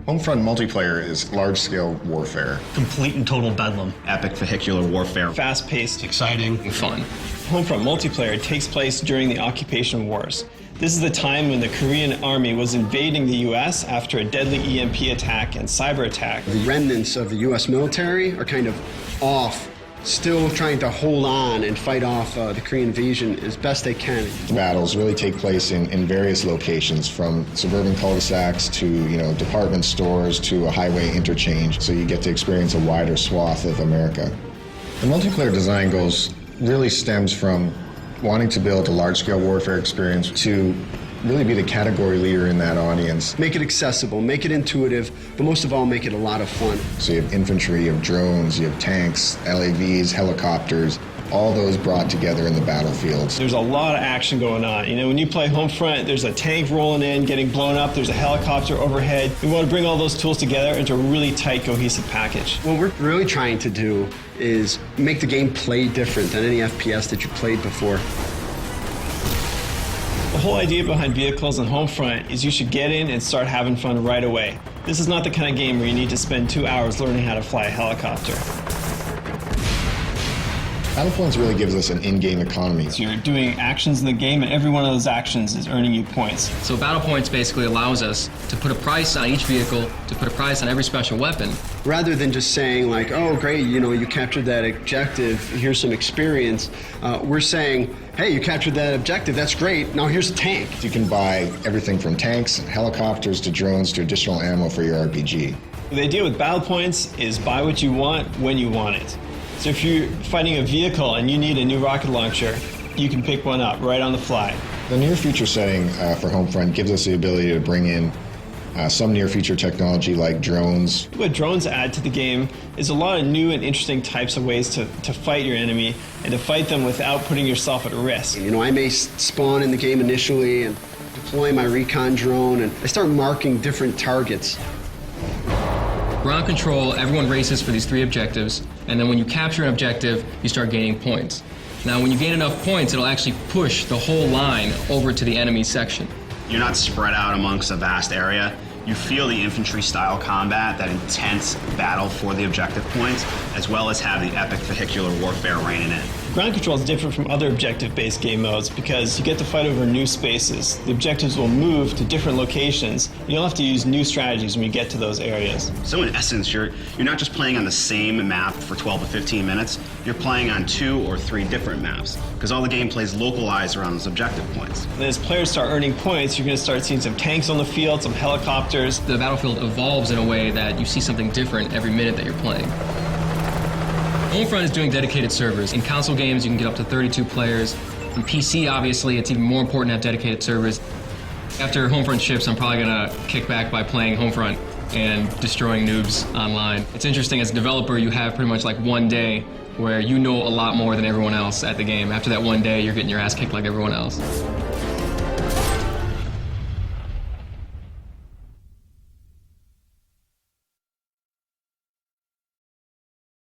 Homefront multiplayer is large-scale warfare. Complete and total bedlam. Epic vehicular warfare. Fast-paced, exciting, and fun. Homefront multiplayer takes place during the occupation wars. This is the time when the Korean army was invading the U.S. after a deadly EMP attack and cyber attack. The remnants of the U.S. military are kind of off, still trying to hold on and fight off the Korean invasion as best they can. The battles really take place in various locations, from suburban cul-de-sacs to department stores to a highway interchange, so you get to experience a wider swath of America. The multiplayer design goals really stems from wanting to build a large-scale warfare experience to really be the category leader in that audience. Make it accessible, make it intuitive, but most of all, make it a lot of fun. So you have infantry, you have drones, you have tanks, LAVs, helicopters, all those brought together in the battlefields. There's a lot of action going on. When you play Homefront, there's a tank rolling in, getting blown up, there's a helicopter overhead. We want to bring all those tools together into a really tight, cohesive package. What we're really trying to do is make the game play different than any FPS that you played before. The whole idea behind vehicles and Homefront is you should get in and start having fun right away. This is not the kind of game where you need to spend 2 hours learning how to fly a helicopter. Battlepoints really gives us an in-game economy. So you're doing actions in the game, and every one of those actions is earning you points. So Battlepoints basically allows us to put a price on each vehicle, to put a price on every special weapon. Rather than just saying like, oh great, you captured that objective, here's some experience, we're saying, hey, you captured that objective, that's great, now here's a tank. You can buy everything from tanks, helicopters, to drones, to additional ammo for your RPG. The idea with Battlepoints is buy what you want when you want it. So if you're fighting a vehicle and you need a new rocket launcher, you can pick one up right on the fly. The near future setting for Homefront gives us the ability to bring in some near future technology like drones. What drones add to the game is a lot of new and interesting types of ways to fight your enemy and to fight them without putting yourself at risk. I may spawn in the game initially and deploy my recon drone, and I start marking different targets. Ground control, everyone races for these 3 objectives, and then when you capture an objective, you start gaining points. Now, when you gain enough points, it'll actually push the whole line over to the enemy section. You're not spread out amongst a vast area. You feel the infantry-style combat, that intense battle for the objective points, as well as have the epic vehicular warfare reigning in. Ground control is different from other objective-based game modes because you get to fight over new spaces. The objectives will move to different locations. You'll have to use new strategies when you get to those areas. So in essence, you're not just playing on the same map for 12 to 15 minutes, you're playing on 2 or 3 different maps, because all the gameplay is localized around those objective points. And as players start earning points, you're going to start seeing some tanks on the field, some helicopters. The battlefield evolves in a way that you see something different every minute that you're playing. Homefront is doing dedicated servers. In console games, you can get up to 32 players. In PC, obviously, it's even more important to have dedicated servers. After Homefront ships, I'm probably going to kick back by playing Homefront and destroying noobs online. It's interesting, as a developer, you have pretty much like one day where you know a lot more than everyone else at the game. After that one day, you're getting your ass kicked like everyone else.